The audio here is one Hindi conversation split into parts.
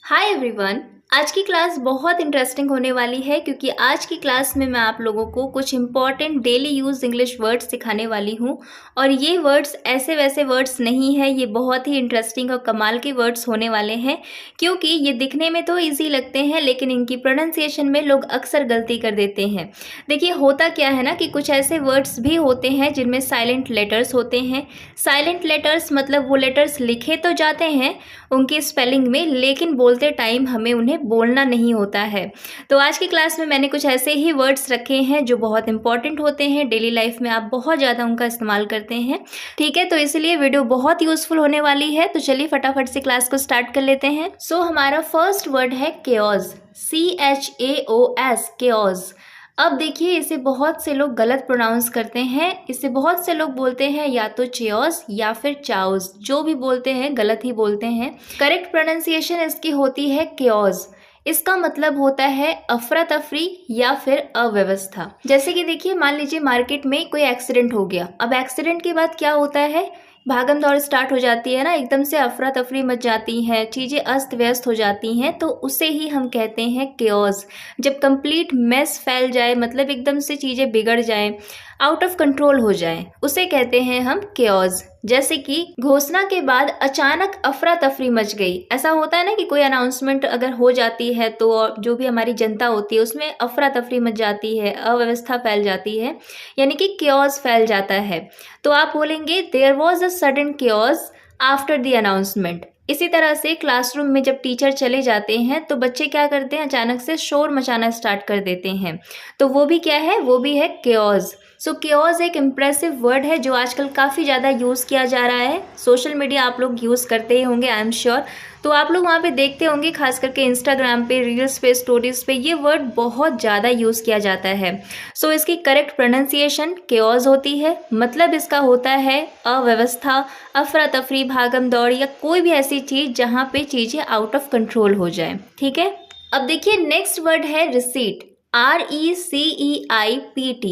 Hi everyone. आज की क्लास बहुत इंटरेस्टिंग होने वाली है क्योंकि आज की क्लास में मैं आप लोगों को कुछ important daily use English words सिखाने वाली हूँ। और ये वर्ड्स ऐसे वैसे वर्ड्स नहीं है, ये बहुत ही इंटरेस्टिंग और कमाल के वर्ड्स होने वाले हैं क्योंकि ये दिखने में तो इजी लगते हैं लेकिन इनकी प्रोनाउंसिएशन में लोग अक्सर गलती कर देते हैं। देखिए होता क्या है ना कि कुछ ऐसे वर्ड्स भी होते हैं जिनमें साइलेंट लेटर्स होते हैं। साइलेंट लेटर्स मतलब वो लेटर्स लिखे तो जाते हैं उनकी स्पेलिंग में, लेकिन बोलते टाइम हमें उन्हें बोलना नहीं होता है। तो आज की क्लास में मैंने कुछ ऐसे ही वर्ड्स रखे हैं जो बहुत इंपॉर्टेंट होते हैं, डेली लाइफ में आप बहुत ज़्यादा उनका इस्तेमाल करते हैं। ठीक है, तो इसलिए वीडियो बहुत यूजफुल होने वाली है। तो चलिए फटाफट से क्लास को स्टार्ट कर लेते हैं। हमारा फर्स्ट वर्ड है केओस, CHAOS, केओस। अब देखिए इसे बहुत से लोग गलत प्रोनाउंस करते हैं। इसे बहुत से लोग बोलते हैं या तो चेओस या फिर चाउस, जो भी बोलते हैं गलत ही बोलते हैं। करेक्ट प्रोनाउंसिएशन इसकी होती है केओस। इसका मतलब होता है अफरा तफरी या फिर अव्यवस्था। जैसे कि देखिए मान लीजिए मार्केट में कोई एक्सीडेंट हो गया। अब एक्सीडेंट के बाद क्या होता है, भागम दौड़ स्टार्ट हो जाती है ना, एकदम से अफरा तफरी मच जाती है, चीज़ें अस्त व्यस्त हो जाती हैं, तो उसे ही हम कहते हैं केओस। जब कंप्लीट मेस फैल जाए, मतलब एकदम से चीज़ें बिगड़ जाएं, आउट ऑफ कंट्रोल हो जाएं, उसे कहते हैं हम केओस। जैसे कि घोषणा के बाद अचानक अफरा तफरी मच गई। ऐसा होता है ना कि कोई अनाउंसमेंट अगर हो जाती है तो जो भी हमारी जनता होती है उसमें अफरा तफरी मच जाती है, अव्यवस्था फैल जाती है, यानी कि केओस फैल जाता है। तो आप बोलेंगे there was a sudden chaos after the announcement. इसी तरह से क्लासरूम में जब टीचर चले जाते हैं तो बच्चे क्या करते हैं, अचानक से शोर मचाना स्टार्ट कर देते हैं, तो वो भी क्या है, वो भी है केओस। केओस एक इम्प्रेसिव वर्ड है जो आजकल काफ़ी ज़्यादा यूज़ किया जा रहा है। सोशल मीडिया आप लोग यूज़ करते ही होंगे, आई एम श्योर। तो आप लोग वहाँ पे देखते होंगे, खास करके इंस्टाग्राम पे, रील्स पे, स्टोरीज पे ये वर्ड बहुत ज़्यादा यूज़ किया जाता है। इसकी करेक्ट प्रोनाउंसिएशन केओस होती है। मतलब इसका होता है अव्यवस्था, अफरा तफरी, भागम दौड़ या कोई भी ऐसी चीज़ जहाँ पे चीज़ें आउट ऑफ कंट्रोल हो जाए। ठीक है, अब देखिए नेक्स्ट वर्ड है रिसीट, RECEIPT।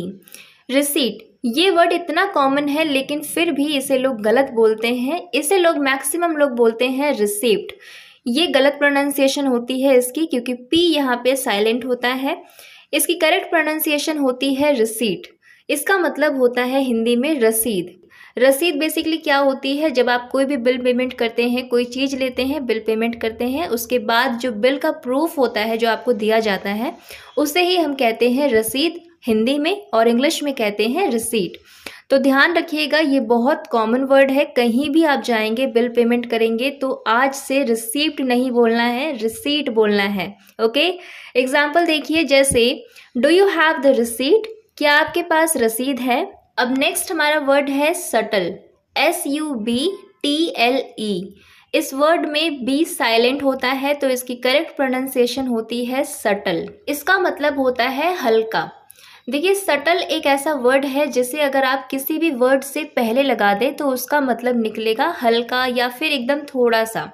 रिसीट ये वर्ड इतना कॉमन है लेकिन फिर भी इसे लोग गलत बोलते हैं। इसे लोग मैक्सिमम लोग बोलते हैं रिसीप्ट। ये गलत प्रोनाउंसिएशन होती है इसकी क्योंकि P यहाँ पे साइलेंट होता है। इसकी करेक्ट प्रोनाउंसिएशन होती है रिसीट। इसका मतलब होता है हिंदी में रसीद। रसीद बेसिकली क्या होती है, जब आप कोई भी बिल पेमेंट करते हैं, कोई चीज़ लेते हैं, बिल पेमेंट करते हैं, उसके बाद जो बिल का प्रूफ होता है जो आपको दिया जाता है उसे ही हम कहते हैं रसीद हिंदी में, और इंग्लिश में कहते हैं रिसीट। तो ध्यान रखिएगा ये बहुत कॉमन वर्ड है। कहीं भी आप जाएंगे बिल पेमेंट करेंगे तो आज से रिसीप्ट नहीं बोलना है, रिसीट बोलना है। ओके, एग्जाम्पल देखिए, जैसे do you have the receipt, क्या आपके पास रसीद है। अब नेक्स्ट हमारा वर्ड है सटल, SUBTLE। इस वर्ड में बी साइलेंट होता है तो इसकी करेक्ट प्रोनाउंसिएशन होती है सटल। इसका मतलब होता है हल्का। देखिए सटल एक ऐसा वर्ड है जिसे अगर आप किसी भी वर्ड से पहले लगा दें तो उसका मतलब निकलेगा हल्का या फिर एकदम थोड़ा सा।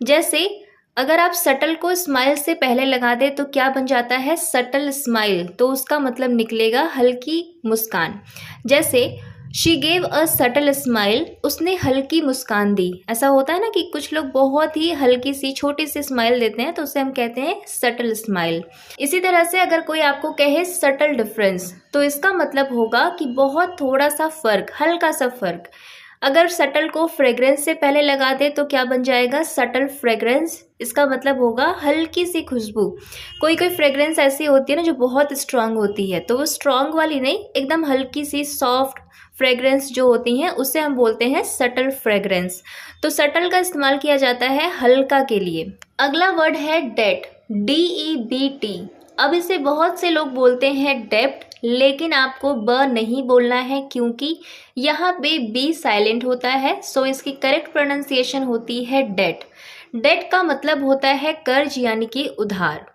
जैसे अगर आप सटल को स्माइल से पहले लगा दें तो क्या बन जाता है, सटल स्माइल, तो उसका मतलब निकलेगा हल्की मुस्कान। जैसे she gave a subtle smile, उसने हल्की मुस्कान दी। ऐसा होता है ना कि कुछ लोग बहुत ही हल्की सी छोटी सी स्माइल देते हैं तो उसे हम कहते हैं सटल स्माइल। इसी तरह से अगर कोई आपको कहे सटल डिफरेंस तो इसका मतलब होगा कि बहुत थोड़ा सा फर्क, हल्का सा फर्क। अगर सटल को फ्रेग्रेंस से पहले लगा दे तो क्या बन जाएगा, सटल फ्रेग्रेंस। इसका मतलब होगा हल्की सी खुशबू। कोई कोई फ्रेग्रेंस ऐसी होती है ना जो बहुत स्ट्रांग होती है, तो वो स्ट्रांग वाली नहीं, एकदम हल्की सी सॉफ्ट फ्रेग्रेंस जो होती हैं उसे हम बोलते हैं सटल फ्रेग्रेंस। तो सटल का इस्तेमाल किया जाता है हल्का के लिए। अगला वर्ड है डेट, DEBT। अब इसे बहुत से लोग बोलते हैं डेप्ट, लेकिन आपको ब नहीं बोलना है क्योंकि यहाँ पे बी साइलेंट होता है। इसकी करेक्ट प्रोनाउंसिएशन होती है डेट। डेट का मतलब होता है कर्ज यानी कि उधार।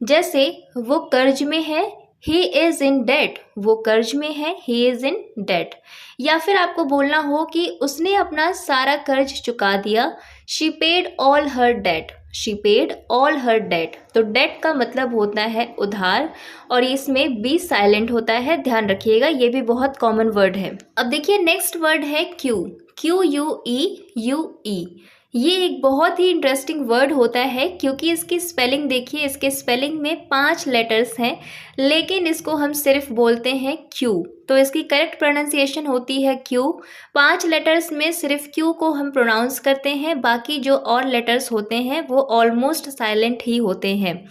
जैसे वो कर्ज में है, ही इज इन डेट, वो कर्ज में है, ही इज इन डेट। या फिर आपको बोलना हो कि उसने अपना सारा कर्ज चुका दिया, she paid all her debt, she paid all her debt. तो डेट का मतलब होता है उधार और इसमें बी साइलेंट होता है, ध्यान रखिएगा, ये भी बहुत कॉमन वर्ड है। अब देखिए नेक्स्ट वर्ड है क्यू, QUEUE। ये एक बहुत ही इंटरेस्टिंग वर्ड होता है क्योंकि इसकी स्पेलिंग देखिए, इसके स्पेलिंग में 5 लेटर्स हैं, लेकिन इसको हम सिर्फ बोलते हैं क्यू। तो इसकी करेक्ट प्रोनाउंसिएशन होती है क्यू। 5 लेटर्स में सिर्फ क्यू को हम प्रोनाउंस करते हैं, बाकी जो और लेटर्स होते हैं वो ऑलमोस्ट साइलेंट ही होते हैं।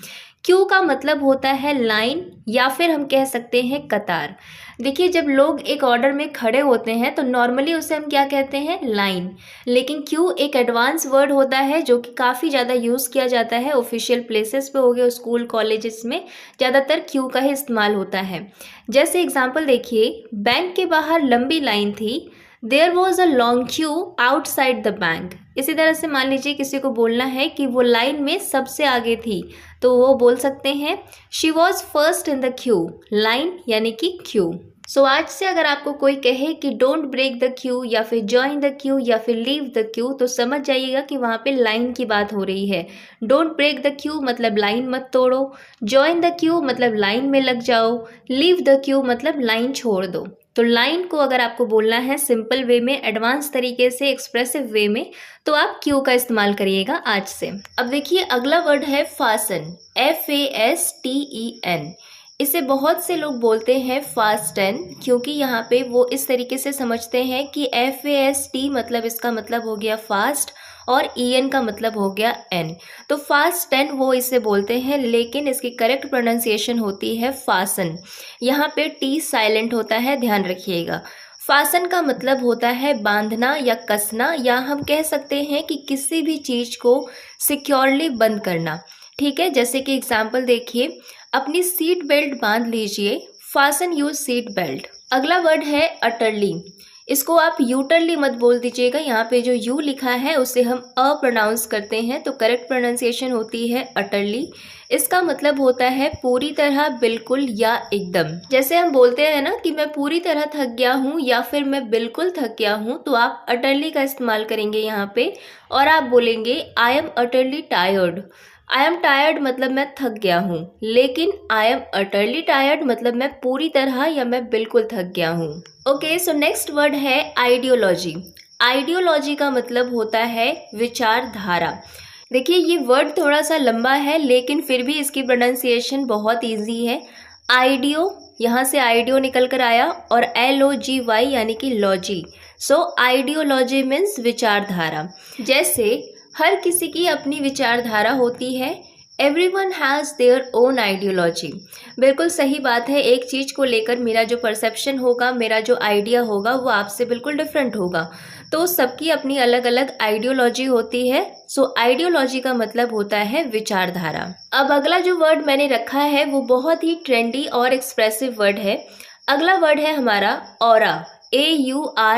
क्यू का मतलब होता है लाइन या फिर हम कह सकते हैं कतार। देखिए, जब लोग एक ऑर्डर में खड़े होते हैं तो नॉर्मली उसे हम क्या कहते हैं, लाइन। लेकिन क्यू एक एडवांस वर्ड होता है जो कि काफ़ी ज़्यादा यूज़ किया जाता है ऑफिशियल प्लेसेस पे, हो गए स्कूल कॉलेजेस में ज़्यादातर क्यू का ही इस्तेमाल होता है। जैसे एग्जांपल देखिए, बैंक के बाहर लंबी लाइन थी, there was a long queue outside the bank. इसी तरह से मान लीजिए किसी को बोलना है कि वो लाइन में सबसे आगे थी, तो वो बोल सकते हैं she was first in the Q, line यानी कि क्यू। सो आज से अगर आपको कोई कहे कि डोंट ब्रेक द क्यू या फिर ज्वाइन द क्यू या फिर लीव द क्यू, तो समझ जाइएगा कि वहाँ पे लाइन की बात हो रही है। डोंट ब्रेक द क्यू मतलब लाइन मत तोड़ो, ज्वाइन द क्यू मतलब लाइन में लग जाओ, लीव द क्यू मतलब लाइन छोड़ दो। तो लाइन को अगर आपको बोलना है सिंपल वे में, एडवांस तरीके से, एक्सप्रेसिव वे में, तो आप क्यू का इस्तेमाल करिएगा आज से। अब देखिए अगला वर्ड है फासन, FASTEN। इसे बहुत से लोग बोलते हैं फास्टन, क्योंकि यहाँ पे वो इस तरीके से समझते हैं कि FAST मतलब इसका मतलब हो गया फास्ट और EN का मतलब हो गया N। तो फास्टन वो इसे बोलते हैं, लेकिन इसकी करेक्ट प्रोनाउंसिएशन होती है फासन। यहाँ पे T साइलेंट होता है, ध्यान रखिएगा। फासन का मतलब होता है बांधना या कसना, या हम कह सकते हैं कि किसी भी चीज़ को सिक्योरली बंद करना। ठीक है, जैसे कि एग्जाम्पल देखिए, अपनी सीट बेल्ट बांध लीजिए, फासन यूज सीट बेल्ट। अगला वर्ड है अटरली। इसको आप यूटरली मत बोल दीजिएगा, यहाँ पे जो यू लिखा है उसे हम अ प्रोनाउंस करते हैं, तो करेक्ट प्रोनाउंसिएशन होती है अटरली। इसका मतलब होता है पूरी तरह, बिल्कुल या एकदम। जैसे हम बोलते हैं ना कि मैं पूरी तरह थक गया हूँ या फिर मैं बिल्कुल थक गया हूँ, तो आप अटरली का इस्तेमाल करेंगे यहाँ पे और आप बोलेंगे I am utterly tired. I am tired मतलब मैं थक गया हूँ, लेकिन आई एम अटरली टायर्ड मतलब मैं पूरी तरह या मैं बिल्कुल थक गया हूँ। ओके, सो नेक्स्ट वर्ड है आइडियोलॉजी। आइडियोलॉजी का मतलब होता है विचारधारा। देखिए ये वर्ड थोड़ा सा लंबा है, लेकिन फिर भी इसकी प्रोनाउंसिएशन बहुत ईजी है। आइडियो, यहाँ से आइडियो निकल कर आया, और LOGY यानी कि लॉजी। सो आइडियोलॉजी मीन्स विचारधारा। जैसे हर किसी की अपनी विचारधारा होती है, everyone has their own ideology. बिल्कुल सही बात है, एक चीज़ को लेकर मेरा जो परसेप्शन होगा, मेरा जो आइडिया होगा वो आपसे बिल्कुल डिफरेंट होगा, तो सबकी अपनी अलग अलग आइडियोलॉजी होती है। सो आइडियोलॉजी का मतलब होता है विचारधारा। अब अगला जो वर्ड मैंने रखा है वो बहुत ही ट्रेंडी और एक्सप्रेसिव वर्ड है। अगला वर्ड है हमारा aura, AURA।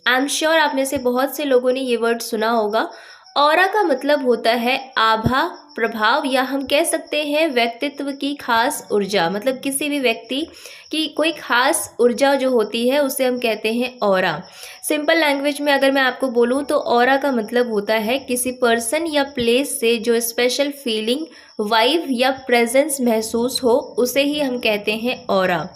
I am sure आप में से बहुत से लोगों ने ये वर्ड सुना होगा। ऑरा का मतलब होता है आभा, प्रभाव, या हम कह सकते हैं व्यक्तित्व की खास ऊर्जा। मतलब किसी भी व्यक्ति की कोई खास ऊर्जा जो होती है उसे हम कहते हैं ऑरा। सिंपल लैंग्वेज में अगर मैं आपको बोलूं तो ऑरा का मतलब होता है किसी पर्सन या प्लेस से जो स्पेशल फीलिंग, वाइब या प्रेजेंस महसूस हो, उसे ही हम कहते हैं ऑरा।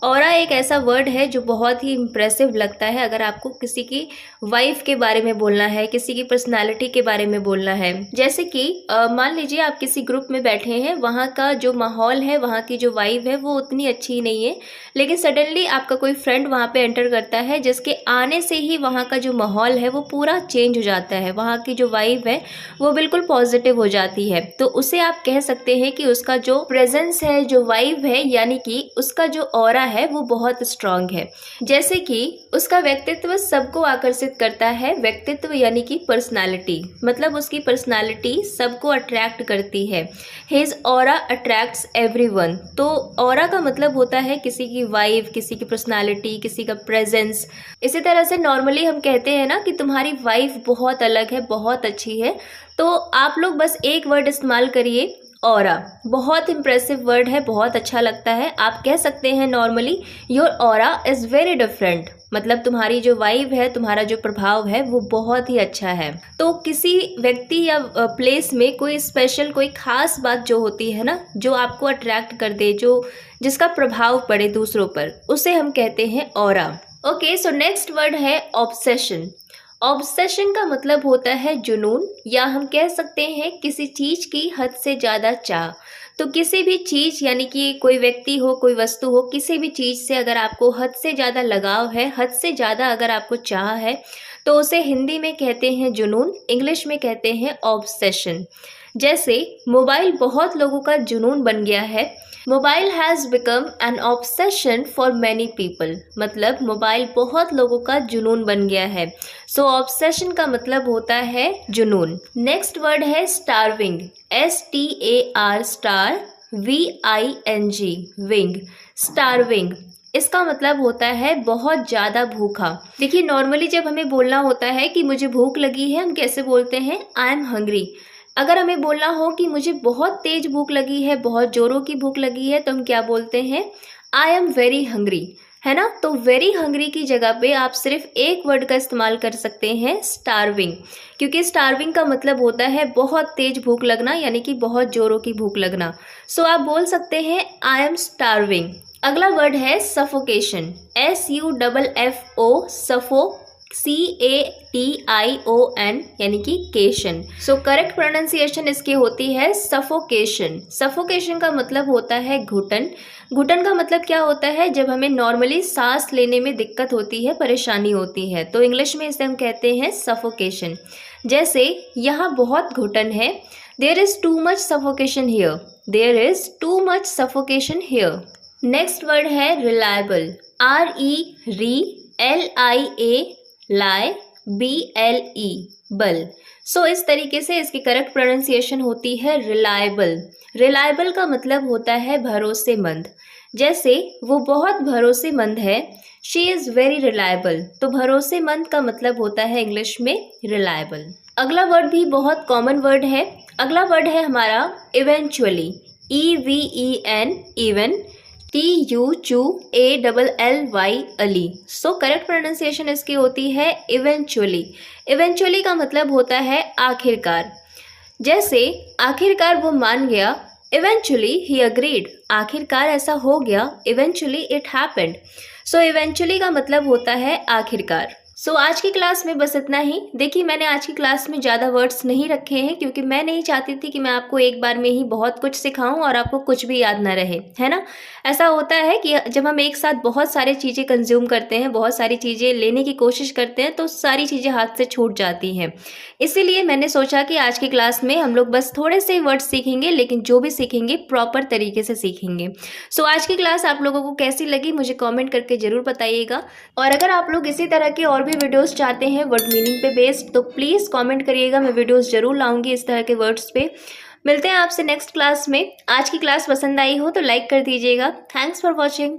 ऑरा एक ऐसा वर्ड है जो बहुत ही इम्प्रेसिव लगता है अगर आपको किसी की वाइफ के बारे में बोलना है, किसी की पर्सनालिटी के बारे में बोलना है। जैसे कि मान लीजिए आप किसी ग्रुप में बैठे हैं, वहाँ का जो माहौल है, वहाँ की जो वाइब है वो उतनी अच्छी नहीं है, लेकिन सडनली आपका कोई फ्रेंड वहाँ पे एंटर करता है, जिसके आने से ही वहाँ का जो माहौल है वो पूरा चेंज हो जाता है, वहाँ की जो वाइब है वो बिल्कुल पॉजिटिव हो जाती है। तो उसे आप कह सकते हैं कि उसका जो प्रेजेंस है, जो वाइब है, यानी कि उसका जो ऑरा है वो बहुत स्ट्रांग है। जैसे कि उसका व्यक्तित्व सबको आकर्षित करता है। व्यक्तित्व यानी कि पर्सनालिटी, मतलब उसकी पर्सनालिटी सबको अट्रैक्ट करती है। His aura attracts everyone. तो ऑरा का मतलब होता है किसी की वाइब, किसी की पर्सनालिटी, किसी का प्रेजेंस। इसी तरह से नॉर्मली हम कहते हैं ना कि तुम्हारी वाइफ बहुत अलग है, बहुत अच्छी है, तो आप लोग बस एक वर्ड इस्तेमाल करिए, ऑरा। बहुत इंप्रेसिव वर्ड है, बहुत अच्छा लगता है। आप कह सकते हैं normally your aura is very different, मतलब तुम्हारी जो वाइब है, तुम्हारा जो प्रभाव है वो बहुत ही अच्छा है। तो किसी व्यक्ति या प्लेस में कोई स्पेशल, कोई खास बात जो होती है ना, जो आपको अट्रैक्ट कर दे, जो जिसका प्रभाव पड़े दूसरों पर, उसे हम कहते हैं aura. Okay, so next word है ऑब्सेशन। ऑब्सेशन का मतलब होता है जुनून, या हम कह सकते हैं किसी चीज की हद से ज्यादा चाह। तो किसी भी चीज यानी कि कोई व्यक्ति हो, कोई वस्तु हो, किसी भी चीज से अगर आपको हद से ज्यादा लगाव है, हद से ज्यादा अगर आपको चाह है, तो उसे हिंदी में कहते हैं जुनून, इंग्लिश में कहते हैं ऑब्सेशन। जैसे मोबाइल बहुत लोगों का जुनून बन गया है। Mobile has become an obsession for many people, मतलब मोबाइल बहुत लोगों का जुनून बन गया है। सो ऑब्सेशन का मतलब होता है जुनून। नेक्स्ट वर्ड है starving, STAR star VING, wing, starving. इसका मतलब होता है बहुत ज़्यादा भूखा। देखिए नॉर्मली जब हमें बोलना होता है कि मुझे भूख लगी है, हम कैसे बोलते हैं, आई एम हंग्री। अगर हमें बोलना हो कि मुझे बहुत तेज भूख लगी है, बहुत जोरों की भूख लगी है, तो हम क्या बोलते हैं, आई एम वेरी हंग्री, है ना। तो वेरी हंग्री की जगह पे आप सिर्फ एक वर्ड का इस्तेमाल कर सकते हैं, स्टारविंग, क्योंकि स्टारविंग का मतलब होता है बहुत तेज भूख लगना, यानी कि बहुत जोरों की भूख लगना। सो आप बोल सकते हैं आई एम स्टारविंग। अगला वर्ड है सफोकेशन, SUFFO, सफो, CATION, यानी कि केशन। सो करेक्ट प्रोनाउंसिएशन इसकी होती है सफोकेशन। सफोकेशन का मतलब होता है घुटन। घुटन का मतलब क्या होता है, जब हमें नॉर्मली सांस लेने में दिक्कत होती है, परेशानी होती है, तो इंग्लिश में इसे हम कहते हैं सफोकेशन। जैसे यहाँ बहुत घुटन है, there is too much suffocation here, there is too much suffocation here. Next word है रिलायबल, RELIA, लाई, BLE, बल। सो इस तरीके से इसकी करेक्ट प्रोनाउंसिएशन होती है रिलायबल। रिलायबल का मतलब होता है भरोसेमंद। जैसे वो बहुत भरोसेमंद है, शी इज़ वेरी रिलायबल, तो भरोसेमंद का मतलब होता है इंग्लिश में रिलायबल। अगला वर्ड भी बहुत कॉमन वर्ड है। अगला वर्ड है हमारा eventually, EVEN, even, TUCHUALLY, Ali. So correct pronunciation इसकी होती है इवेंचुअली। इवेंचुअली का मतलब होता है आखिरकार। जैसे आखिरकार वो मान गया, इवेंचुअली ही अग्रीड, आखिरकार ऐसा हो गया, eventually it happened. So eventually का मतलब होता है आखिरकार। सो आज की क्लास में बस इतना ही। देखिए मैंने आज की क्लास में ज़्यादा वर्ड्स नहीं रखे हैं, क्योंकि मैं नहीं चाहती थी कि मैं आपको एक बार में ही बहुत कुछ सिखाऊं और आपको कुछ भी याद ना रहे, है ना। ऐसा होता है कि जब हम एक साथ बहुत सारी चीज़ें कंज्यूम करते हैं, बहुत सारी चीज़ें लेने की कोशिश करते हैं, तो सारी चीज़ें हाथ से छूट जाती हैं। इसीलिए मैंने सोचा कि आज की क्लास में हम लोग बस थोड़े से वर्ड्स सीखेंगे, लेकिन जो भी सीखेंगे प्रॉपर तरीके से सीखेंगे। सो आज की क्लास आप लोगों को कैसी लगी मुझे कमेंट करके ज़रूर बताइएगा। और अगर आप लोग इसी तरह के और भी वीडियोस चाहते हैं वर्ड मीनिंग पे बेस्ड, तो प्लीज़ कमेंट करिएगा, मैं वीडियोस जरूर लाऊंगी इस तरह के वर्ड्स पे। मिलते हैं आपसे नेक्स्ट क्लास में। आज की क्लास पसंद आई हो तो लाइक कर दीजिएगा। Thanks for watching.